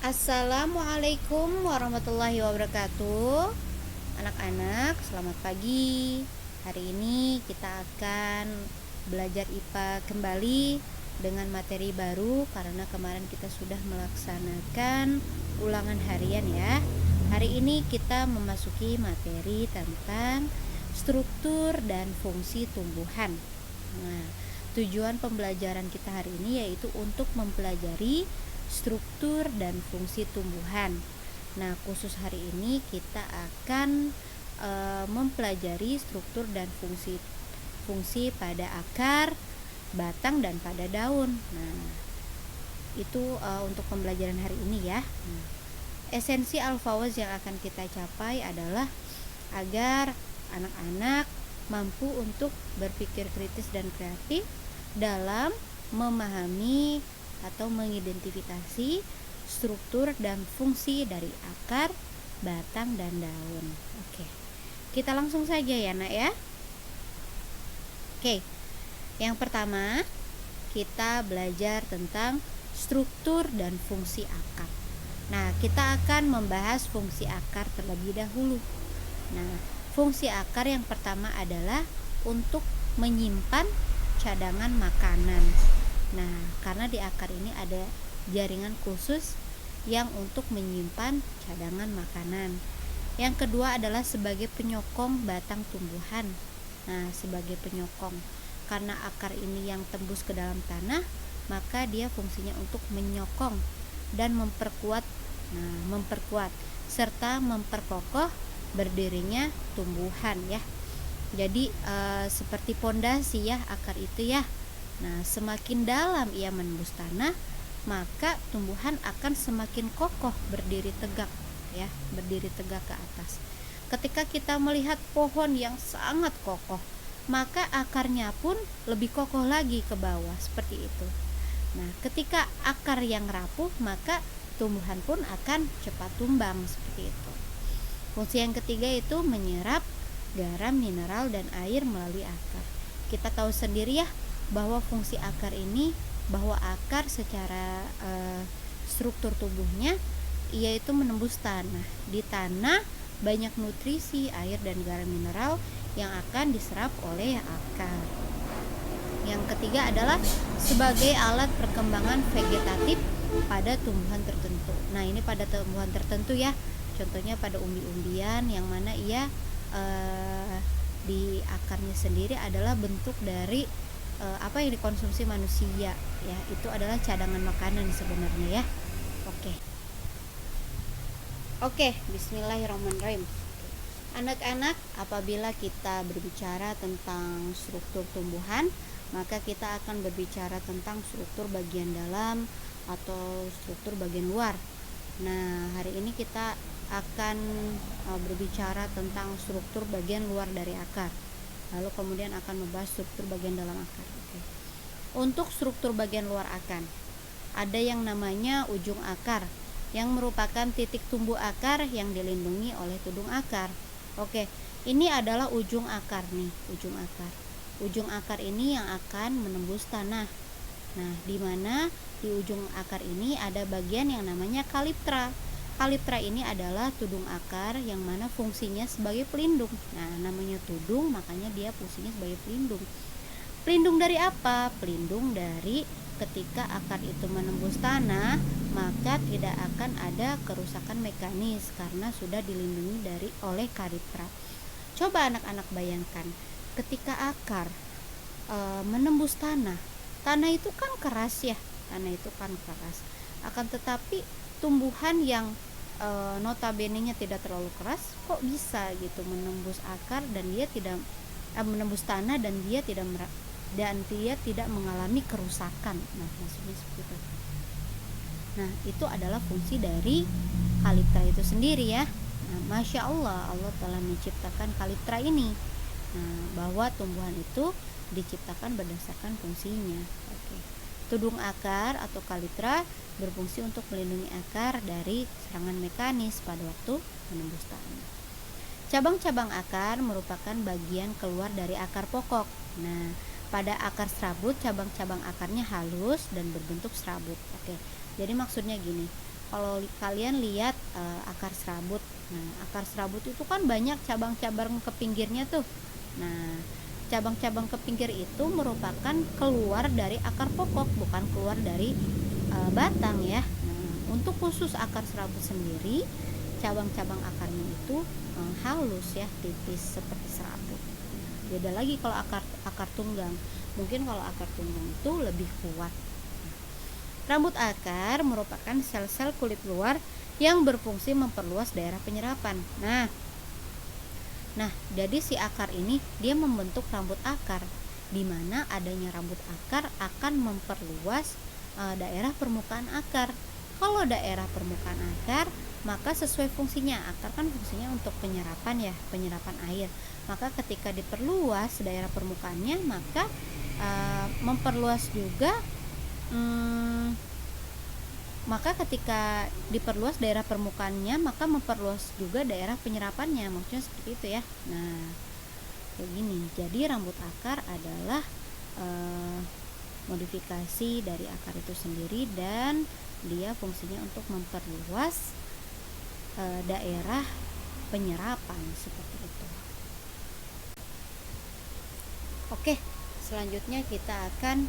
Assalamualaikum warahmatullahi wabarakatuh. Anak-anak, selamat pagi. Hari ini kita akan belajar IPA kembali dengan materi baru karena kemarin kita sudah melaksanakan ulangan harian ya. Hari ini kita memasuki materi tentang struktur dan fungsi tumbuhan. Nah, tujuan pembelajaran kita hari ini yaitu untuk mempelajari struktur dan fungsi tumbuhan. Nah, khusus hari ini kita akan mempelajari struktur dan fungsi pada akar, batang, dan pada daun. Nah, itu untuk pembelajaran hari ini ya. Nah, esensi Al-Fawaz yang akan kita capai adalah agar anak-anak mampu untuk berpikir kritis dan kreatif dalam memahami atau mengidentifikasi struktur dan fungsi dari akar, batang, dan daun. Oke, kita langsung saja ya nak ya. Oke, yang pertama kita belajar tentang struktur dan fungsi akar. Nah, kita akan membahas fungsi akar terlebih dahulu. Nah, fungsi akar yang pertama adalah untuk menyimpan cadangan makanan. Nah, karena di akar ini ada jaringan khusus yang untuk menyimpan cadangan makanan. Yang kedua adalah sebagai penyokong batang tumbuhan. Nah, sebagai penyokong. Karena akar ini yang tembus ke dalam tanah, maka dia fungsinya untuk menyokong dan memperkuat serta memperkokoh berdirinya tumbuhan ya. Jadi seperti pondasi ya akar itu ya. Nah, semakin dalam ia menembus tanah, maka tumbuhan akan semakin kokoh berdiri tegak ya, berdiri tegak ke atas. Ketika kita melihat pohon yang sangat kokoh, maka akarnya pun lebih kokoh lagi ke bawah seperti itu. Nah, ketika akar yang rapuh, maka tumbuhan pun akan cepat tumbang seperti itu. Fungsi yang ketiga itu menyerap garam, mineral, dan air melalui akar. Kita tahu sendiri ya bahwa fungsi akar ini, bahwa akar secara struktur tubuhnya yaitu menembus tanah. Di tanah banyak nutrisi, air, dan garam mineral yang akan diserap oleh akar. Yang ketiga adalah sebagai alat perkembangan vegetatif pada tumbuhan tertentu. Nah, ini pada tumbuhan tertentu ya. Contohnya pada umbi-umbian yang mana ia di akarnya sendiri adalah bentuk dari apa yang dikonsumsi manusia ya, itu adalah cadangan makanan sebenarnya ya. Oke, bismillahirrahmanirrahim. Anak-anak, apabila kita berbicara tentang struktur tumbuhan, maka kita akan berbicara tentang struktur bagian dalam atau struktur bagian luar. Nah, hari ini kita akan berbicara tentang struktur bagian luar dari akar. Lalu kemudian akan membahas struktur bagian dalam akar. Oke. Untuk struktur bagian luar akar, ada yang namanya ujung akar, yang merupakan titik tumbuh akar yang dilindungi oleh tudung akar. Oke, ini adalah ujung akar nih, ujung akar. Ujung akar ini yang akan menembus tanah. Nah, di mana di ujung akar ini ada bagian yang namanya kaliptra. Kaliptra ini adalah tudung akar yang mana fungsinya sebagai pelindung. Nah, namanya tudung, makanya dia fungsinya sebagai pelindung. Pelindung dari apa? Pelindung dari ketika akar itu menembus tanah, maka tidak akan ada kerusakan mekanis karena sudah dilindungi oleh kaliptra. Coba anak-anak bayangkan, ketika akar menembus tanah itu kan keras ya, akan tetapi tumbuhan yang notabene-nya tidak terlalu keras kok bisa gitu menembus akar dan dia tidak menembus tanah dan dia tidak mengalami kerusakan. Nah, maksudnya seperti itu. Nah, itu adalah fungsi dari kaliptra itu sendiri ya. Nah, Masya Allah, Allah telah menciptakan kaliptra ini. Nah, bahwa tumbuhan itu diciptakan berdasarkan fungsinya. Oke. Tudung akar atau kaliptra berfungsi untuk melindungi akar dari serangan mekanis pada waktu menembus tanah. Cabang-cabang akar merupakan bagian keluar dari akar pokok. Nah, pada akar serabut cabang-cabang akarnya halus dan berbentuk serabut. Oke. Jadi maksudnya gini, kalau kalian lihat akar serabut. Nah, akar serabut itu kan banyak cabang-cabang ke pinggirnya tuh. Nah, cabang-cabang ke pinggir itu merupakan keluar dari akar pokok, bukan keluar dari batang ya. Nah, untuk khusus akar serabut sendiri, cabang-cabang akarnya itu halus ya, tipis seperti serabut. Beda lagi kalau akar tunggang. Mungkin kalau akar tunggang itu lebih kuat. Rambut akar merupakan sel-sel kulit luar yang berfungsi memperluas daerah penyerapan. Nah, jadi si akar ini dia membentuk rambut akar, di mana adanya rambut akar akan memperluas daerah permukaan akar. Kalau daerah permukaan akar, maka sesuai fungsinya. Akar kan fungsinya untuk penyerapan ya, penyerapan air. Maka ketika diperluas daerah permukaannya, maka memperluas juga maka ketika diperluas daerah permukaannya, maka memperluas juga daerah penyerapannya. Maksudnya seperti itu ya. Nah, kayak gini. Jadi rambut akar adalah modifikasi dari akar itu sendiri, dan dia fungsinya untuk memperluas daerah penyerapan seperti itu. Oke, selanjutnya kita akan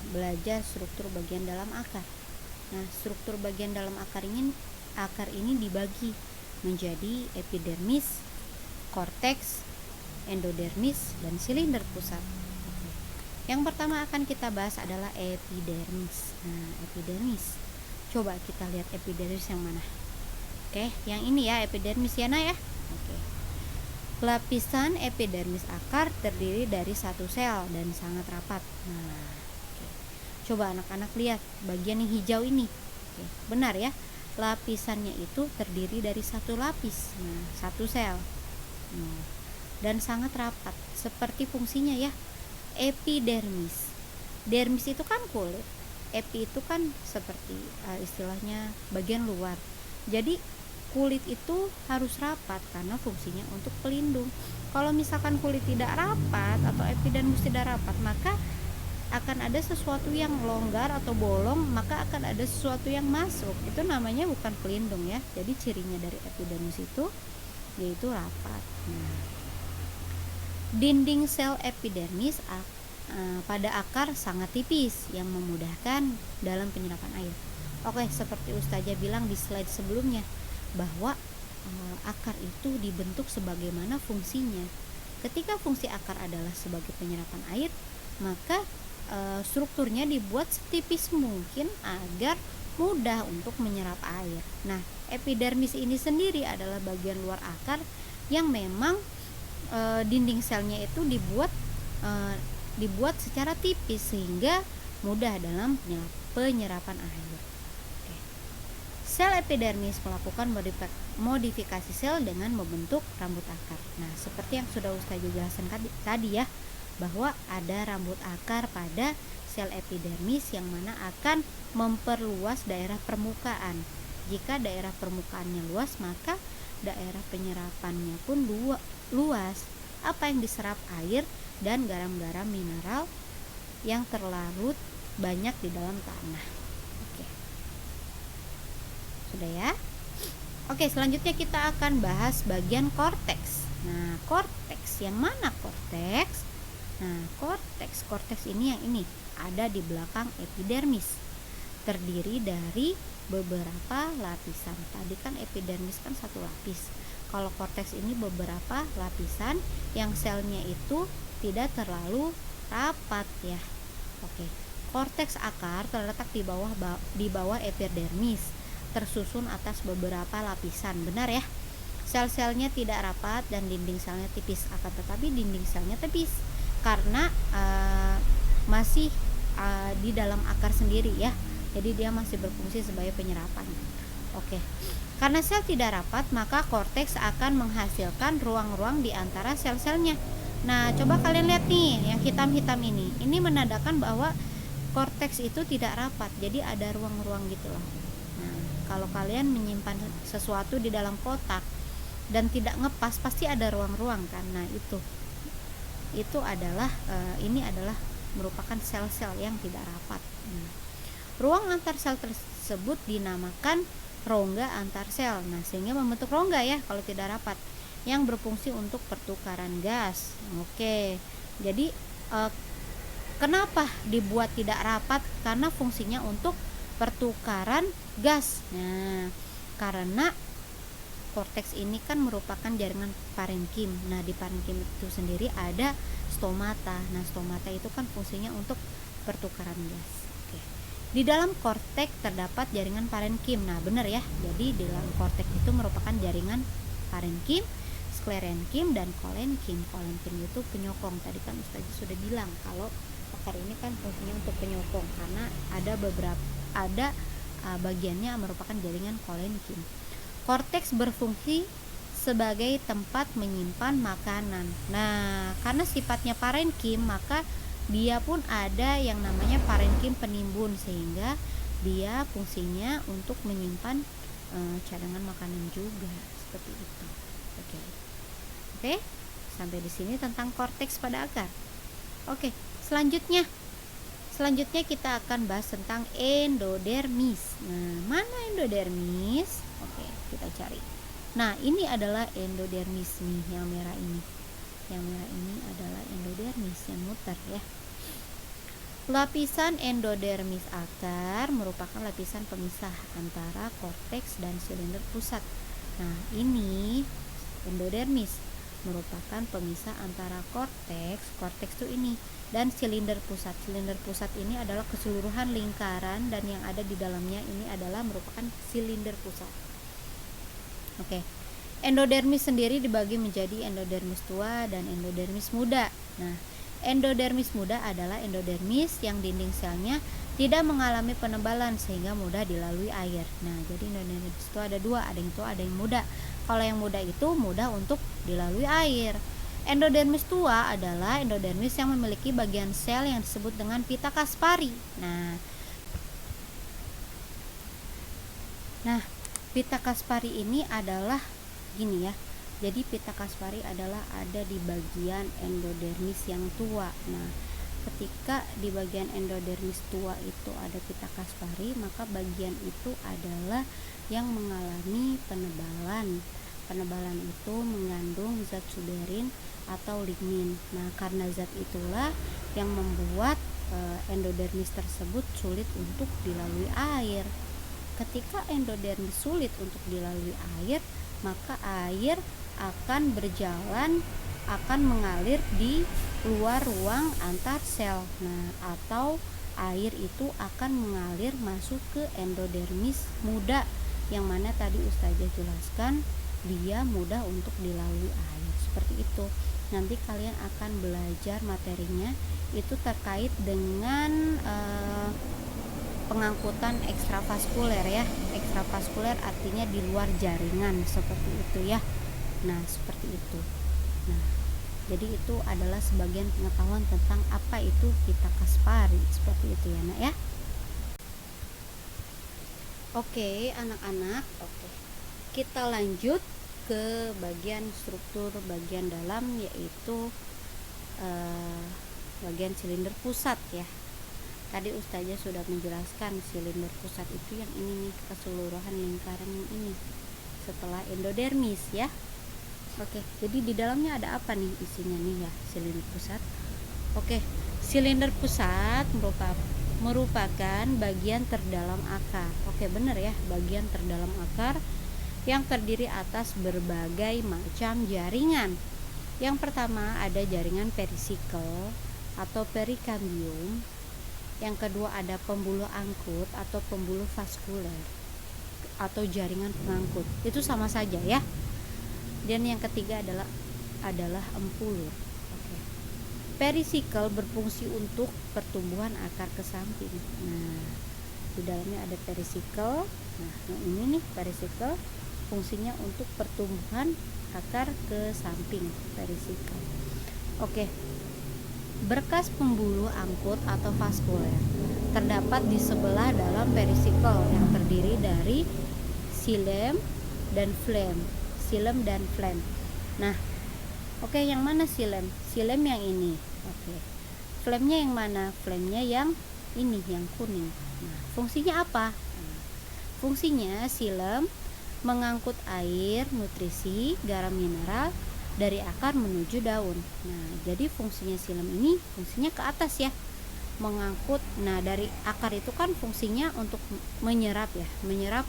belajar struktur bagian dalam akar. Nah, struktur bagian dalam akar ini dibagi menjadi epidermis, korteks, endodermis, dan silinder pusat. Yang pertama akan kita bahas adalah epidermis. Nah, epidermis. Coba kita lihat epidermis yang mana? Oke, yang ini ya, epidermis ya, Nah ya. Oke. Lapisan epidermis akar terdiri dari satu sel dan sangat rapat. Nah, coba anak-anak lihat bagian yang hijau ini. Benar ya, lapisannya itu terdiri dari satu lapis, satu sel, dan sangat rapat. Seperti fungsinya ya, epidermis. Dermis itu kan kulit, epi itu kan seperti istilahnya bagian luar. Jadi kulit itu harus rapat karena fungsinya untuk pelindung. Kalau misalkan kulit tidak rapat atau epidermis tidak rapat, maka akan ada sesuatu yang longgar atau bolong, maka akan ada sesuatu yang masuk. Itu namanya bukan pelindung ya. Jadi cirinya dari epidermis itu yaitu rapat. Dinding sel epidermis pada akar sangat tipis yang memudahkan dalam penyerapan air. Oke, seperti Ustazah bilang di slide sebelumnya, bahwa akar itu dibentuk sebagaimana fungsinya. Ketika fungsi akar adalah sebagai penyerapan air, maka strukturnya dibuat setipis mungkin agar mudah untuk menyerap air. Nah, epidermis ini sendiri adalah bagian luar akar yang memang dinding selnya itu dibuat secara tipis sehingga mudah dalam penyerapan air. Sel epidermis melakukan modifikasi sel dengan membentuk rambut akar. Nah, seperti yang sudah Ustazah jelaskan tadi ya, bahwa ada rambut akar pada sel epidermis yang mana akan memperluas daerah permukaan. Jika daerah permukaannya luas, maka daerah penyerapannya pun luas. Apa yang diserap air dan garam-garam mineral yang terlarut banyak di dalam tanah. Sudah ya? Oke, selanjutnya kita akan bahas bagian korteks. Nah, korteks yang mana korteks? Nah, korteks ini yang ini ada di belakang epidermis. Terdiri dari beberapa lapisan. Tadi kan epidermis kan satu lapis. Kalau korteks ini beberapa lapisan yang selnya itu tidak terlalu rapat ya. Oke. Korteks akar terletak di bawah epidermis, tersusun atas beberapa lapisan. Benar ya, sel-selnya tidak rapat dan dinding selnya tipis, akan tetapi dinding selnya tipis karena masih di dalam akar sendiri ya, jadi dia masih berfungsi sebagai penyerapan. Oke, karena sel tidak rapat, maka korteks akan menghasilkan ruang-ruang di antara sel-selnya. Nah, coba kalian lihat nih yang hitam-hitam ini menandakan bahwa korteks itu tidak rapat, jadi ada ruang-ruang gitu loh. Kalau kalian menyimpan sesuatu di dalam kotak dan tidak ngepas, pasti ada ruang-ruang kan. Nah, itu adalah ini adalah merupakan sel-sel yang tidak rapat. Ruang antar tersebut dinamakan rongga antar sel. Nah, sehingga membentuk rongga ya kalau tidak rapat, yang berfungsi untuk pertukaran gas. Oke. Jadi kenapa dibuat tidak rapat? Karena fungsinya untuk pertukaran gas. Nah, karena korteks ini kan merupakan jaringan parenkim. Nah, di parenkim itu sendiri ada stomata. Nah, stomata itu kan fungsinya untuk pertukaran gas. Oke. Di dalam korteks terdapat jaringan parenkim. Nah, benar ya. Jadi di dalam korteks itu merupakan jaringan parenkim, sklerenkim, dan kolenkim. Kolenkim itu penyokong. Tadi kan Ustaz sudah bilang kalau akar ini kan fungsinya untuk penyokong karena ada bagiannya merupakan jaringan kolenkim. Korteks berfungsi sebagai tempat menyimpan makanan. Nah, karena sifatnya parenkim, maka dia pun ada yang namanya parenkim penimbun, sehingga dia fungsinya untuk menyimpan cadangan makanan juga, seperti itu. Oke, sampai di sini tentang korteks pada akar. Oke, selanjutnya kita akan bahas tentang endodermis. Nah, mana endodermis? Oke, kita cari. Nah, ini adalah endodermis nih, yang merah ini. Yang merah ini adalah endodermis yang muter ya. Lapisan endodermis akar merupakan lapisan pemisah antara korteks dan silinder pusat. Nah, ini endodermis merupakan pemisah antara korteks itu ini, dan silinder pusat. Silinder pusat ini adalah keseluruhan lingkaran, dan yang ada di dalamnya ini adalah merupakan silinder pusat. Oke. Endodermis sendiri dibagi menjadi endodermis tua dan endodermis muda. Nah, endodermis muda adalah endodermis yang dinding selnya tidak mengalami penebalan sehingga mudah dilalui air. Nah, jadi endodermis itu ada dua, ada yang tua, ada yang muda. Kalau yang muda itu mudah untuk dilalui air. Endodermis tua adalah endodermis yang memiliki bagian sel yang disebut dengan pita Kaspari. Nah, pita Kaspari ini adalah gini ya. Jadi pita Kaspari adalah ada di bagian endodermis yang tua. Nah, ketika di bagian endodermis tua itu ada pita Kaspari, maka bagian itu adalah yang mengalami penebalan. Penebalan itu mengandung zat suberin atau lignin. Nah, karena zat itulah yang membuat endodermis tersebut sulit untuk dilalui air. Ketika endodermis sulit untuk dilalui air, maka air akan mengalir di luar ruang antar sel. Nah, atau air itu akan mengalir masuk ke endodermis muda, yang mana tadi Ustazah jelaskan dia mudah untuk dilalui air, seperti itu. Nanti kalian akan belajar materinya itu terkait dengan pengangkutan ekstravaskuler ya. Ekstravaskuler artinya di luar jaringan, seperti itu ya. Nah, seperti itu. Nah, jadi itu adalah sebagian pengetahuan tentang apa itu pita Kaspari, seperti itu ya, Nak ya. Oke, anak-anak. Oke. Kita lanjut ke bagian struktur bagian dalam, yaitu bagian silinder pusat ya. Tadi Ustazah sudah menjelaskan silinder pusat itu yang ini nih, keseluruhan lingkaran yang ini setelah endodermis ya. Oke, jadi di dalamnya ada apa nih isinya nih ya, silinder pusat. Oke, silinder pusat merupakan bagian terdalam akar. Oke, benar ya, bagian terdalam akar yang terdiri atas berbagai macam jaringan. Yang pertama ada jaringan perisikel atau perikambium. Yang kedua ada pembuluh angkut atau pembuluh vaskuler atau jaringan pengangkut. Itu sama saja ya. Dan yang ketiga adalah empulur. Oke. Perisikel berfungsi untuk pertumbuhan akar ke samping. Nah, di dalamnya ada perisikel. Nah, yang ini nih perisikel fungsinya untuk pertumbuhan akar ke samping, perisikel. Oke. Berkas pembuluh angkut atau vaskuler terdapat di sebelah dalam perisikel yang terdiri dari xilem dan phloem. Xilem dan phloem. Nah, oke, yang mana xilem? Xilem yang ini. Oke. Phloemnya yang mana? Phloemnya yang ini, yang kuning. Nah, fungsinya apa? Nah, Fungsinya silem mengangkut air, nutrisi, garam mineral dari akar menuju daun. Nah, jadi fungsinya silem ini fungsinya ke atas ya, mengangkut. Nah, dari akar itu kan fungsinya untuk menyerap ya, menyerap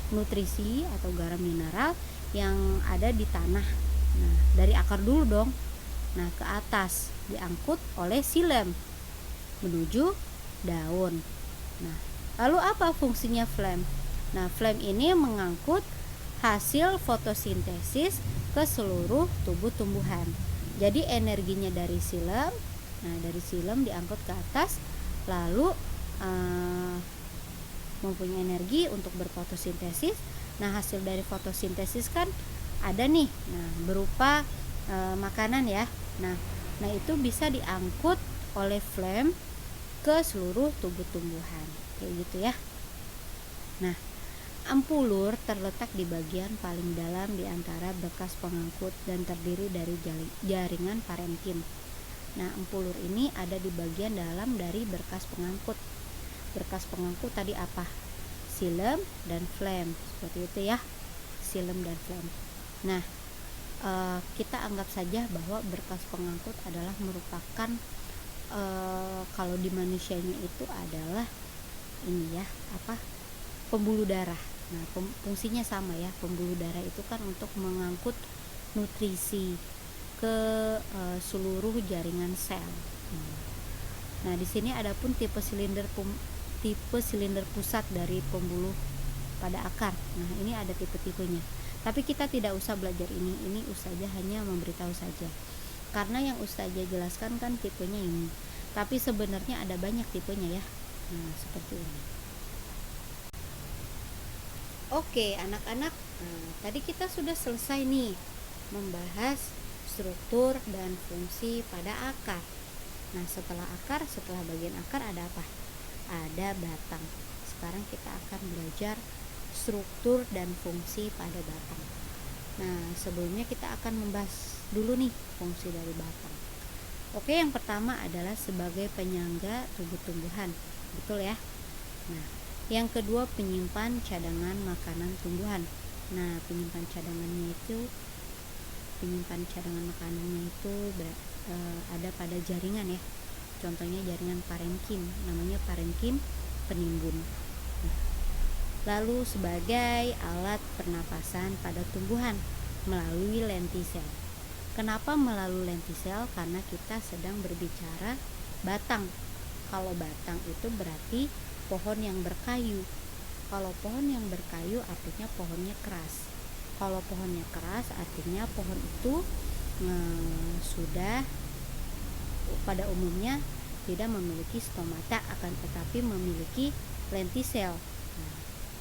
nutrisi atau garam mineral yang ada di tanah. Nah, dari akar dulu dong. Nah, ke atas diangkut oleh silem menuju daun. Nah, lalu apa fungsinya flem? Nah, flem ini mengangkut hasil fotosintesis ke seluruh tubuh tumbuhan. Jadi energinya dari silem, nah dari silem diangkut ke atas, lalu mempunyai energi untuk berfotosintesis. Nah, hasil dari fotosintesis kan ada nih, nah berupa makanan ya. Nah itu bisa diangkut oleh flem ke seluruh tubuh tumbuhan, kayak gitu ya. Nah, ampulur terletak di bagian paling dalam di antara bekas pengangkut dan terdiri dari jaringan parenkim. Nah, ampulur ini ada di bagian dalam dari berkas pengangkut. Berkas pengangkut tadi apa? Silem dan flem, seperti itu ya, silem dan flem. Nah, kita anggap saja bahwa berkas pengangkut adalah merupakan kalau di manusianya itu adalah ini ya, pembuluh darah. Nah, fungsinya sama ya, pembuluh darah itu kan untuk mengangkut nutrisi ke seluruh jaringan sel. Nah, di sini adapun tipe silinder pusat dari pembuluh pada akar. Nah, ini ada tipe-tipenya. Tapi kita tidak usah belajar ini Ustazah hanya memberitahu saja. Karena yang Ustazah jelaskan kan tipenya ini. Tapi sebenarnya ada banyak tipenya ya. Nah, seperti ini. Oke, anak-anak. Nah, tadi kita sudah selesai nih membahas struktur dan fungsi pada akar. Nah, setelah bagian akar ada apa? Ada batang. Sekarang kita akan belajar struktur dan fungsi pada batang. Nah, sebelumnya kita akan membahas dulu nih fungsi dari batang. Oke, yang pertama adalah sebagai penyangga tubuh tumbuhan. Betul ya? Nah, yang kedua penyimpan cadangan makanan tumbuhan. Nah, penyimpan cadangan makanannya itu ada pada jaringan ya. Contohnya jaringan parenkim, namanya parenkim penimbun. Lalu sebagai alat pernapasan pada tumbuhan melalui lentisel. Kenapa melalui lentisel? Karena kita sedang berbicara batang. Kalau batang itu berarti pohon yang berkayu. Kalau pohon yang berkayu artinya pohonnya keras. Kalau pohonnya keras artinya pohon itu sudah pada umumnya tidak memiliki stomata, akan tetapi memiliki lentisel. Nah,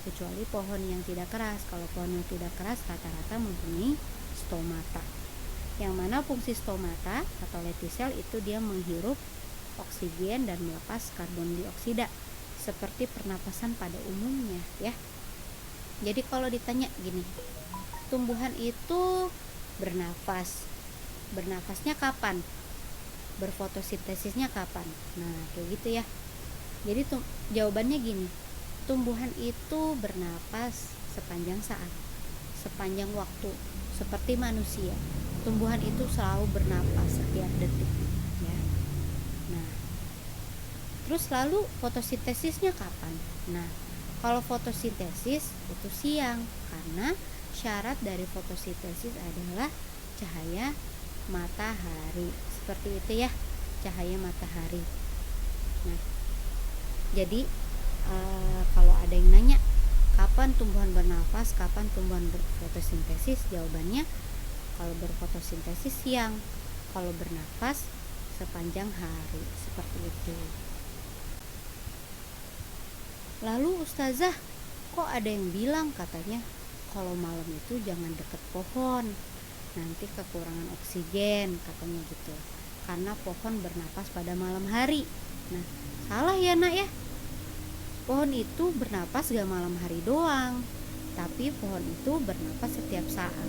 kecuali pohon yang tidak keras. Kalau pohon yang tidak keras rata-rata mempunyai stomata. Yang mana fungsi stomata atau lentisel itu dia menghirup oksigen dan melepas karbon dioksida seperti pernapasan pada umumnya ya. Jadi kalau ditanya gini, tumbuhan itu bernafasnya kapan? Berfotosintesisnya kapan? Nah, kayak gitu ya. Jadi jawabannya gini, tumbuhan itu bernapas sepanjang saat, sepanjang waktu, seperti manusia. Tumbuhan itu selalu bernapas setiap detik ya. Nah, terus lalu fotosintesisnya kapan? Nah, kalau fotosintesis itu siang, karena syarat dari fotosintesis adalah cahaya matahari. Seperti itu ya, cahaya matahari. Nah, jadi kalau ada yang nanya kapan tumbuhan bernafas, kapan tumbuhan berfotosintesis, jawabannya kalau berfotosintesis siang, kalau bernafas sepanjang hari, seperti itu. Lalu Ustazah, kok ada yang bilang katanya kalau malam itu jangan deket pohon, nanti kekurangan oksigen katanya gitu, karena pohon bernapas pada malam hari. Nah, salah ya nak ya. Pohon itu bernapas gak malam hari doang, tapi pohon itu bernapas setiap saat.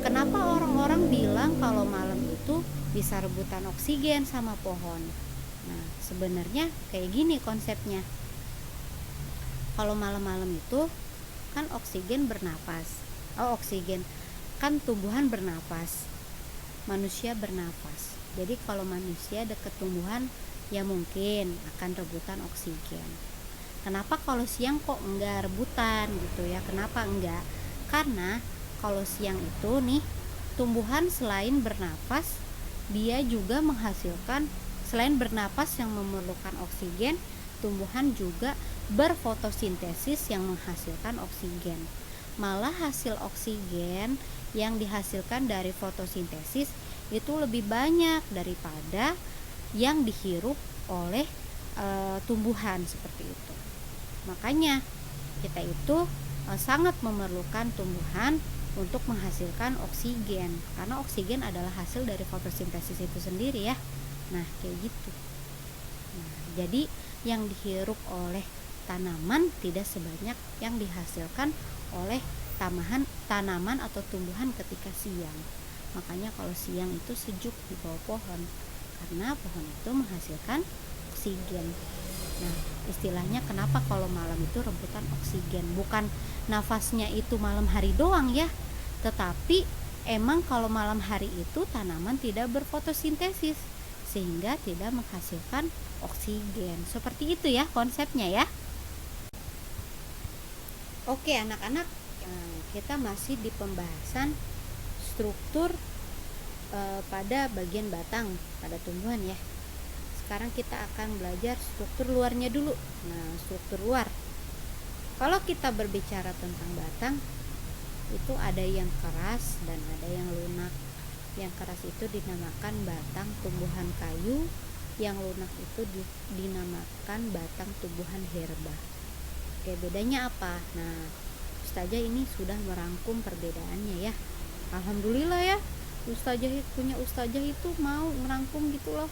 Kenapa orang-orang bilang kalau malam itu bisa rebutan oksigen sama pohon? Nah, sebenarnya kayak gini konsepnya. Kalau malam-malam itu kan oksigen bernapas. Oksigen kan tumbuhan bernapas, manusia bernapas. Jadi kalau manusia dekat tumbuhan ya mungkin akan rebutan oksigen. Kenapa kalau siang kok enggak rebutan gitu ya? Kenapa enggak? Karena kalau siang itu nih, tumbuhan selain bernapas, dia juga menghasilkan, selain bernapas yang memerlukan oksigen, tumbuhan juga berfotosintesis yang menghasilkan oksigen. Malah hasil oksigen yang dihasilkan dari fotosintesis itu lebih banyak daripada yang dihirup oleh tumbuhan seperti itu. Makanya kita itu sangat memerlukan tumbuhan untuk menghasilkan oksigen, karena oksigen adalah hasil dari fotosintesis itu sendiri ya. Nah kayak gitu. Nah, jadi yang dihirup oleh tanaman tidak sebanyak yang dihasilkan oleh tanaman atau tumbuhan ketika siang. Makanya kalau siang itu sejuk di bawah pohon, karena pohon itu menghasilkan oksigen. Nah, istilahnya kenapa kalau malam itu rebutan oksigen, bukan nafasnya itu malam hari doang ya, tetapi emang kalau malam hari itu tanaman tidak berfotosintesis sehingga tidak menghasilkan oksigen. Seperti itu ya konsepnya ya. Oke anak-anak, kita masih di pembahasan struktur pada bagian batang pada tumbuhan ya. Sekarang kita akan belajar struktur luarnya dulu. Nah, struktur luar. Kalau kita berbicara tentang batang, itu ada yang keras dan ada yang lunak. Yang keras itu dinamakan batang tumbuhan kayu, yang lunak itu dinamakan batang tumbuhan herba. Oke, bedanya apa? Nah, Ustazah ini sudah merangkum perbedaannya ya. Alhamdulillah ya, punya Ustazah itu mau merangkum gitu loh.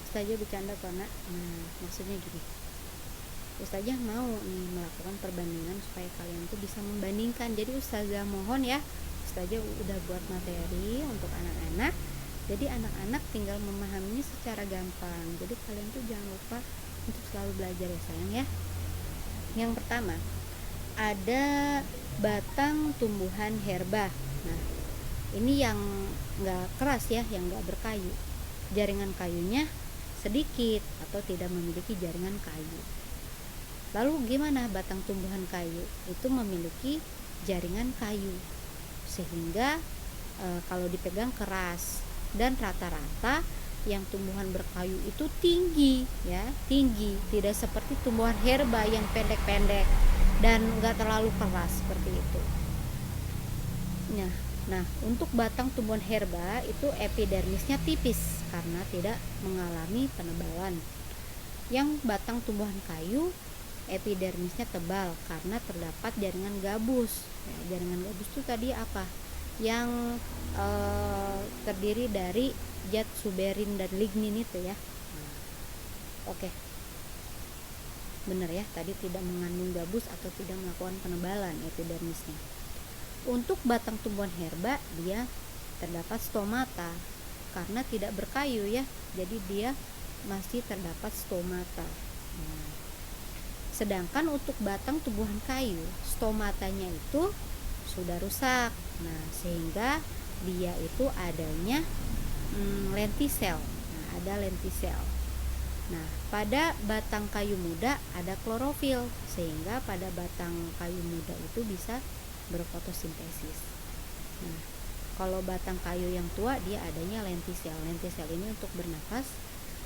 Ustazah bercanda kok nak. Nah, maksudnya gini, Ustazah mau nih melakukan perbandingan supaya kalian tuh bisa membandingkan. Jadi Ustazah mohon ya, Ustazah udah buat materi untuk anak-anak, jadi anak-anak tinggal memahaminya secara gampang. Jadi kalian tuh jangan lupa untuk selalu belajar ya sayang ya. Yang pertama, ada batang tumbuhan herba. Nah, ini yang nggak keras ya, yang nggak berkayu, jaringan kayunya sedikit atau tidak memiliki jaringan kayu. Lalu gimana batang tumbuhan kayu? Itu memiliki jaringan kayu sehingga kalau dipegang keras, dan rata-rata yang tumbuhan berkayu itu tinggi ya, tinggi, tidak seperti tumbuhan herba yang pendek-pendek dan nggak terlalu keras seperti itu. Nah, untuk batang tumbuhan herba itu epidermisnya tipis karena tidak mengalami penebalan. Yang batang tumbuhan kayu epidermisnya tebal karena terdapat jaringan gabus. Ya, jaringan gabus itu tadi apa? Yang terdiri dari zat suberin dan lignin itu ya. Oke. Benar ya, tadi tidak mengandung gabus atau tidak melakukan penebalan epidermisnya. Untuk batang tumbuhan herba dia terdapat stomata karena tidak berkayu ya, jadi dia masih terdapat stomata. Sedangkan untuk batang tumbuhan kayu, stomatanya itu sudah rusak. Nah, sehingga dia itu adanya lentisel. Nah, ada lentisel. Nah, pada batang kayu muda ada klorofil, sehingga pada batang kayu muda itu bisa berfotosintesis. Nah, kalau batang kayu yang tua dia adanya lentisel. Lentisel ini untuk bernafas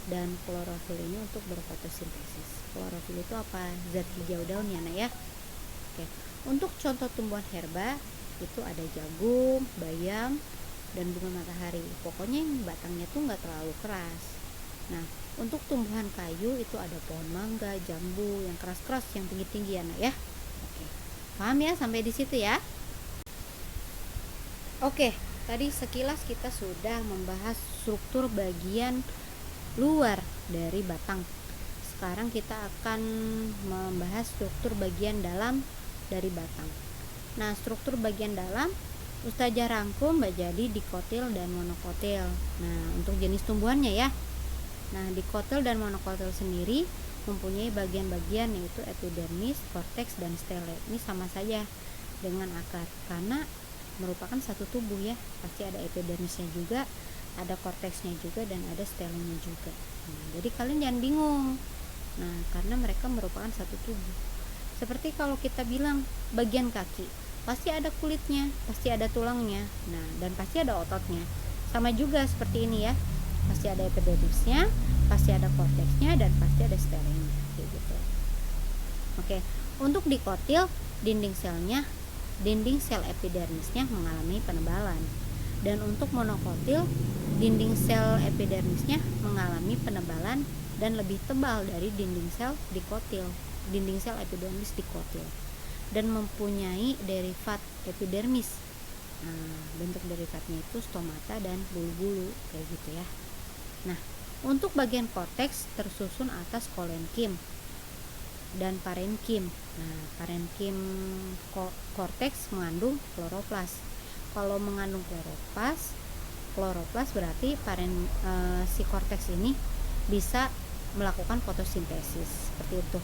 dan klorofil ini untuk berfotosintesis. Klorofil itu apa? Zat hijau daunnya nah ya. Oke. Untuk contoh tumbuhan herba itu ada jagung, bayam, dan bunga matahari. Pokoknya yang batangnya tuh nggak terlalu keras. Nah, untuk tumbuhan kayu itu ada pohon mangga, jambu yang keras-keras, yang tinggi-tinggi anak ya. Oke. Paham ya sampai di situ ya? Oke, tadi sekilas kita sudah membahas struktur bagian luar dari batang. Sekarang kita akan membahas struktur bagian dalam dari batang. Nah, struktur bagian dalam Ustazah rangkum menjadi dikotil dan monokotil. Nah, untuk jenis tumbuhannya ya. Nah, dikotil dan monokotil sendiri mempunyai bagian-bagian yaitu epidermis, korteks, dan stele. Ini sama saja dengan akar karena merupakan satu tubuh ya. Pasti ada epidermisnya juga, ada korteksnya juga, dan ada stelenya juga. Nah, jadi kalian jangan bingung. Nah, karena mereka merupakan satu tubuh. Seperti kalau kita bilang bagian kaki, pasti ada kulitnya, pasti ada tulangnya, nah, dan pasti ada ototnya. Sama juga seperti ini ya, pasti ada epidermisnya, pasti ada korteksnya, dan pasti ada stelenya, kayak gitu. Oke, untuk dikotil, dinding sel epidermisnya mengalami penebalan, dan untuk monokotil, dinding sel epidermisnya mengalami penebalan dan lebih tebal dari dinding sel epidermis dikotil, dan mempunyai derivat epidermis. Nah, bentuk derivatnya itu stomata dan bulu-bulu kayak gitu ya. Nah, untuk bagian korteks tersusun atas kolenkim dan parenkim. Nah, parenkim korteks mengandung kloroplas. Kalau mengandung kloroplas berarti si korteks ini bisa melakukan fotosintesis seperti itu.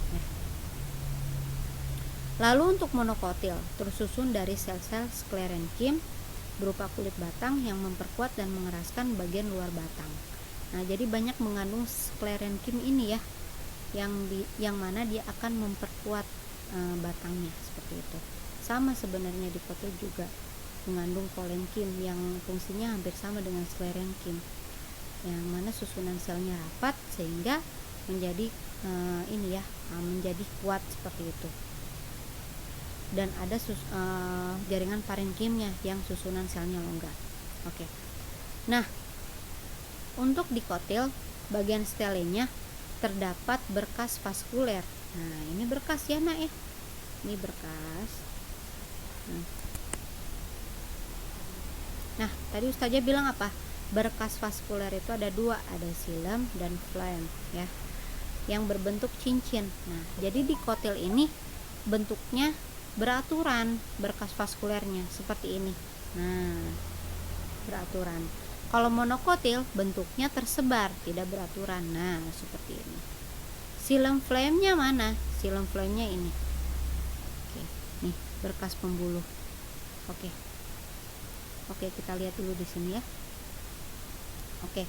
Nah, lalu untuk monokotil tersusun dari sel-sel sklerenkim berupa kulit batang yang memperkuat dan mengeraskan bagian luar batang. Nah, jadi banyak mengandung sklerenkim ini ya, yang mana dia akan memperkuat batangnya seperti itu. Sama sebenarnya dikotil juga mengandung kolenkim yang fungsinya hampir sama dengan sklerenkim, yang mana susunan selnya rapat sehingga menjadi menjadi kuat seperti itu. Dan ada jaringan parenkimnya yang susunan selnya longgar. Oke. Nah, untuk dikotil bagian stelenya terdapat berkas vaskuler. Nah, ini berkas ya nak ya. Ini berkas. Nah, tadi Ustazah bilang apa? Berkas vaskuler itu ada dua, ada xilem dan phloem ya, yang berbentuk cincin. Nah, jadi dikotil ini bentuknya beraturan, berkas vaskulernya seperti ini. Nah, beraturan. Kalau monokotil bentuknya tersebar, tidak beraturan. Nah, seperti ini. Xilem phloemnya mana? Xilem phloemnya ini. Oke, nih berkas pembuluh. Oke, kita lihat dulu di sini ya. Oke,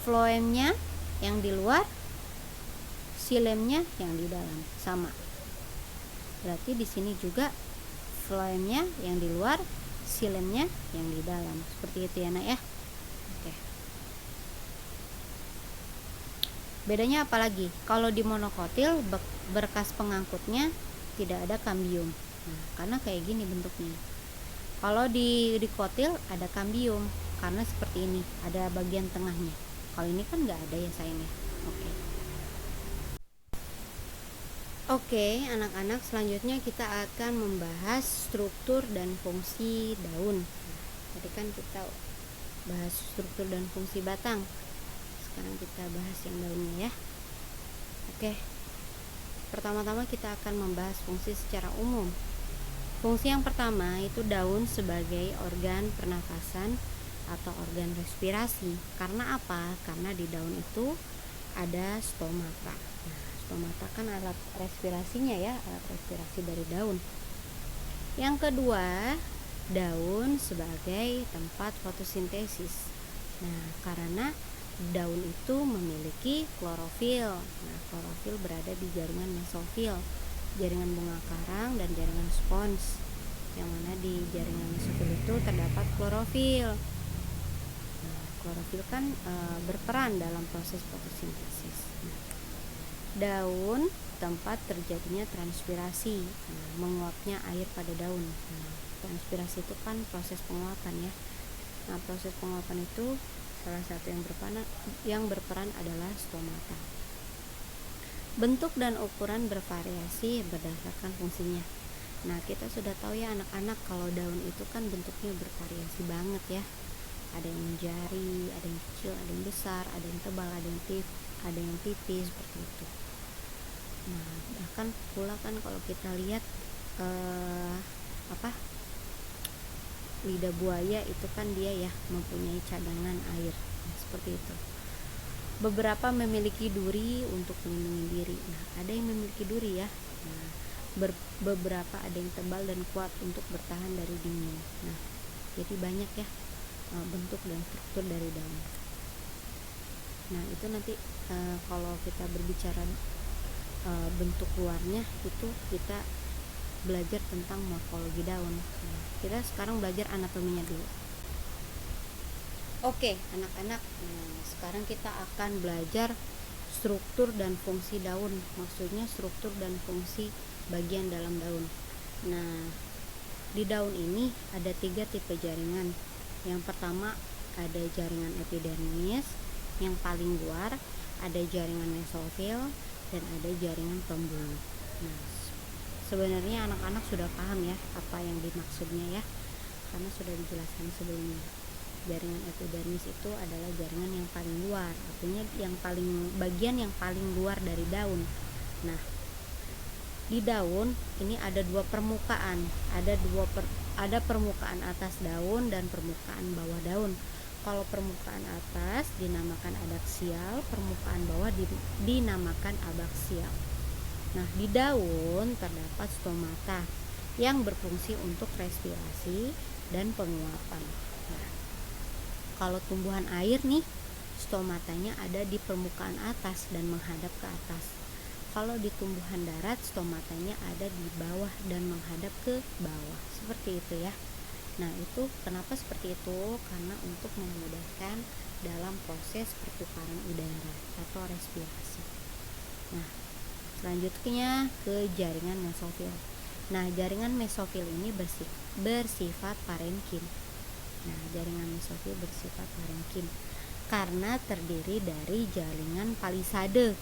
phloemnya yang di luar, xilemnya yang di dalam, sama. Berarti di sini juga phloemnya yang di luar, xilemnya yang di dalam. Seperti itu ya nak ya. Oke. Bedanya apa lagi? Kalau di monokotil berkas pengangkutnya tidak ada kambium. Nah, karena kayak gini bentuknya. Kalau di dikotil ada kambium karena seperti ini, ada bagian tengahnya. Kalau ini kan nggak ada ya sayangnya. Oke, anak-anak, selanjutnya kita akan membahas struktur dan fungsi daun. Tadi kan kita bahas struktur dan fungsi batang. Sekarang kita bahas yang daunnya ya. Oke. Pertama-tama kita akan membahas fungsi secara umum. Fungsi yang pertama itu daun sebagai organ pernafasan atau organ respirasi. Karena apa? Karena di daun itu ada stomata. Nah, stomata kan alat respirasinya ya, alat respirasi dari daun. Yang kedua, daun sebagai tempat fotosintesis. Nah, karena daun itu memiliki klorofil. Nah, klorofil berada di jaringan mesofil, jaringan bunga karang dan jaringan spons. Yang mana di jaringan mesofil itu terdapat klorofil. Nah, klorofil kan berperan dalam proses fotosintesis. Nah, daun tempat terjadinya transpirasi, menguapnya air pada daun. Nah, transpirasi itu kan proses penguapan ya. Nah, proses penguapan itu salah satu yang berperan adalah stomata. Bentuk dan ukuran bervariasi berdasarkan fungsinya. Nah, kita sudah tahu ya anak-anak, kalau daun itu kan bentuknya bervariasi banget ya. Ada yang jari, ada yang kecil, ada yang besar, ada yang tebal, ada yang tipis seperti itu. Nah, bahkan pula kan kalau kita lihat lidah buaya itu kan dia ya mempunyai cadangan air. Nah, seperti itu. beberapa memiliki duri untuk melindungi diri. Nah, ada yang memiliki duri ya. Nah, beberapa ada yang tebal dan kuat untuk bertahan dari dingin. Nah, jadi banyak ya bentuk dan struktur dari daun. Nah, itu nanti kalau kita berbicara bentuk luarnya, itu kita belajar tentang morfologi daun. Nah, kita sekarang belajar anatominya dulu. Oke, anak-anak, sekarang kita akan belajar struktur dan fungsi daun. Maksudnya struktur dan fungsi bagian dalam daun. Nah, di daun ini ada 3 tipe jaringan. Yang pertama ada jaringan epidermis yang paling luar, ada jaringan mesofil, dan ada jaringan pembuluh. Nah, sebenarnya anak-anak sudah paham ya apa yang dimaksudnya ya, karena sudah dijelaskan sebelumnya. Jaringan epidermis itu adalah jaringan yang paling luar, artinya bagian yang paling luar dari daun. Nah, di daun ini ada 2 permukaan, ada permukaan atas daun dan permukaan bawah daun. Kalau permukaan atas dinamakan adaksial, permukaan bawah dinamakan abaksial. Nah, di daun terdapat stomata yang berfungsi untuk respirasi dan penguapan. Nah, kalau tumbuhan air nih, stomatanya ada di permukaan atas dan menghadap ke atas. Kalau di tumbuhan darat, stomatanya ada di bawah dan menghadap ke bawah. Seperti itu ya. Nah, itu kenapa seperti itu? Karena untuk memudahkan dalam proses pertukaran udara atau respirasi. Nah, selanjutnya ke jaringan mesofil. Nah, jaringan mesofil ini bersifat parenkim. Nah, jaringan mesofil bersifat parenkim karena terdiri dari jaringan palisade.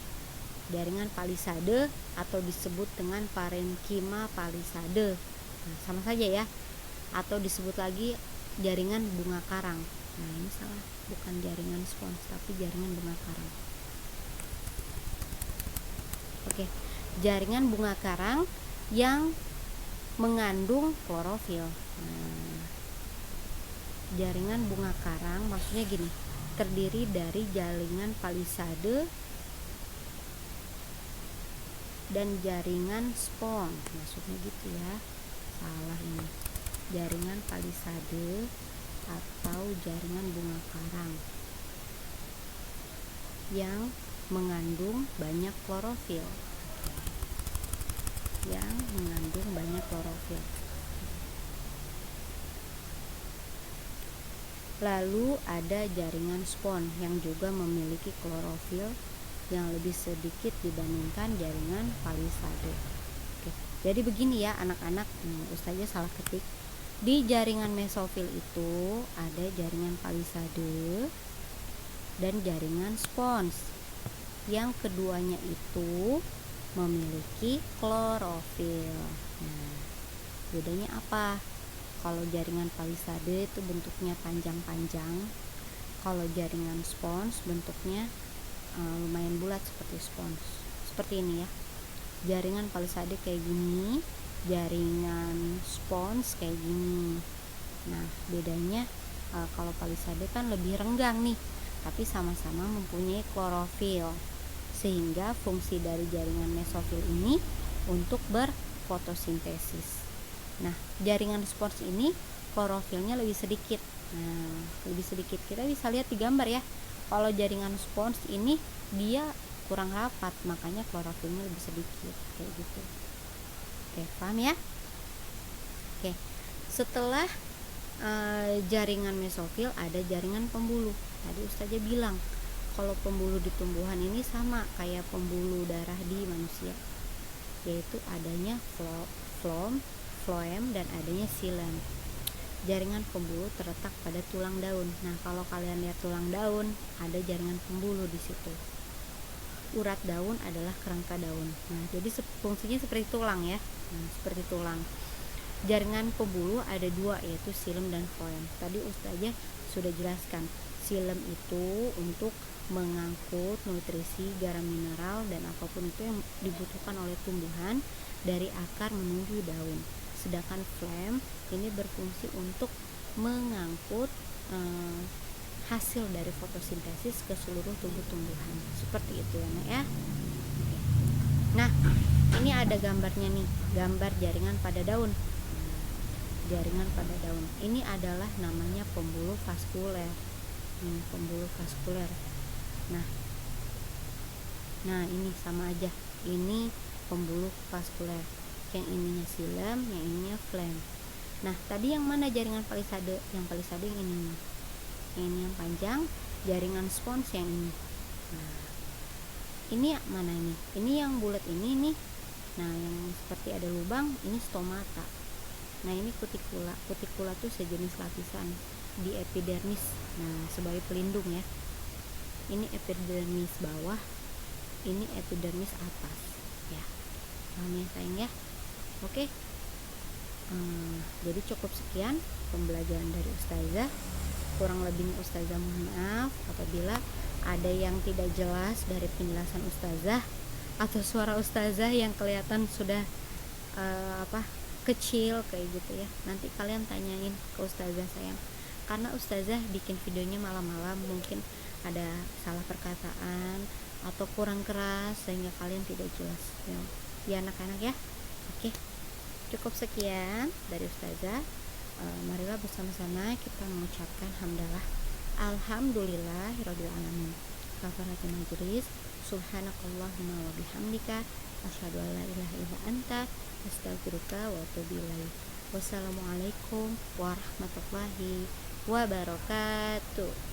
Jaringan palisade atau disebut dengan parenkima palisade. Nah, sama saja ya. Atau disebut lagi jaringan bunga karang. Nah, ini salah, bukan jaringan spons tapi jaringan bunga karang. Oke, jaringan bunga karang yang mengandung klorofil. Nah, jaringan bunga karang maksudnya gini, terdiri dari jaringan palisade dan jaringan spons, maksudnya gitu ya. Salah ini, jaringan palisade atau jaringan bunga karang yang mengandung banyak klorofil. Yang mengandung banyak klorofil. Lalu ada jaringan spons yang juga memiliki klorofil yang lebih sedikit dibandingkan jaringan palisade. Oke, jadi begini ya anak-anak, Ustazah salah ketik. Di jaringan mesofil itu ada jaringan palisade dan jaringan spons. Yang keduanya itu memiliki klorofil. Nah, bedanya apa? Kalau jaringan palisade itu bentuknya panjang-panjang, kalau jaringan spons bentuknya lumayan bulat seperti spons. Seperti ini ya. Jaringan palisade kayak gini, jaringan spons kayak gini. Nah, bedanya kalau palisade kan lebih renggang nih, tapi sama-sama mempunyai klorofil. Sehingga fungsi dari jaringan mesofil ini untuk berfotosintesis. Nah, jaringan spons ini klorofilnya lebih sedikit. Nah, lebih sedikit. Kita bisa lihat di gambar ya. Kalau jaringan spons ini dia kurang rapat, makanya klorofilnya lebih sedikit. Kayak gitu. Oke, paham ya? Oke. Setelah jaringan mesofil ada jaringan pembuluh. Tadi Ustazah bilang kalau pembuluh di tumbuhan ini sama kayak pembuluh darah di manusia, yaitu adanya phloem dan adanya xilem. Jaringan pembuluh terletak pada tulang daun. Nah, kalau kalian lihat tulang daun, ada jaringan pembuluh di situ. Urat daun adalah kerangka daun. Nah, jadi fungsinya seperti tulang ya. Nah, seperti tulang. Jaringan pembuluh ada 2, yaitu xilem dan phloem. Tadi Ustazah sudah jelaskan. Xilem itu untuk mengangkut nutrisi, garam mineral, dan apapun itu yang dibutuhkan oleh tumbuhan dari akar menuju daun. Sedangkan phloem ini berfungsi untuk mengangkut hasil dari fotosintesis ke seluruh tubuh tumbuhan. Seperti itu ya Nak ya. Nah, ini ada gambarnya nih, gambar jaringan pada daun. Jaringan pada daun ini adalah namanya pembuluh vaskuler. Ini pembuluh vaskuler. Nah ini sama aja, ini pembuluh vaskuler. Yang ininya xilem, yang ininya phloem. Nah tadi yang mana jaringan palisade? Yang palisade yang ini nih. Yang ini yang panjang, jaringan spons yang ini. Nah ini mana ini? Ini yang bulat ini nih. Nah yang seperti ada lubang ini stomata. Nah ini kutikula. Kutikula tuh sejenis lapisan di epidermis. Nah sebagai pelindung ya. Ini epidermis bawah, ini epidermis atas ya. Paham ya sayang ya. Oke. Jadi cukup sekian pembelajaran dari Ustazah. Kurang lebihnya Ustazah mohon maaf apabila ada yang tidak jelas dari penjelasan Ustazah atau suara Ustazah yang kelihatan sudah kecil kayak gitu ya. Nanti kalian tanyain ke Ustazah sayang, karena Ustazah bikin videonya malam-malam, mungkin ada salah perkataan atau kurang keras sehingga kalian tidak jelas ya anak-anak ya. Oke, cukup sekian dari Ustazah. Marilah bersama-sama kita mengucapkan hamdalah alhamdulillahirabbil alamin. Kafaratul majlis, subhanakallahumma wa bihamdika, asyhadu an la ilaha illa anta, astaghfiruka wa atubu ilaik. Wassalamualaikum warahmatullahi wabarakatuh.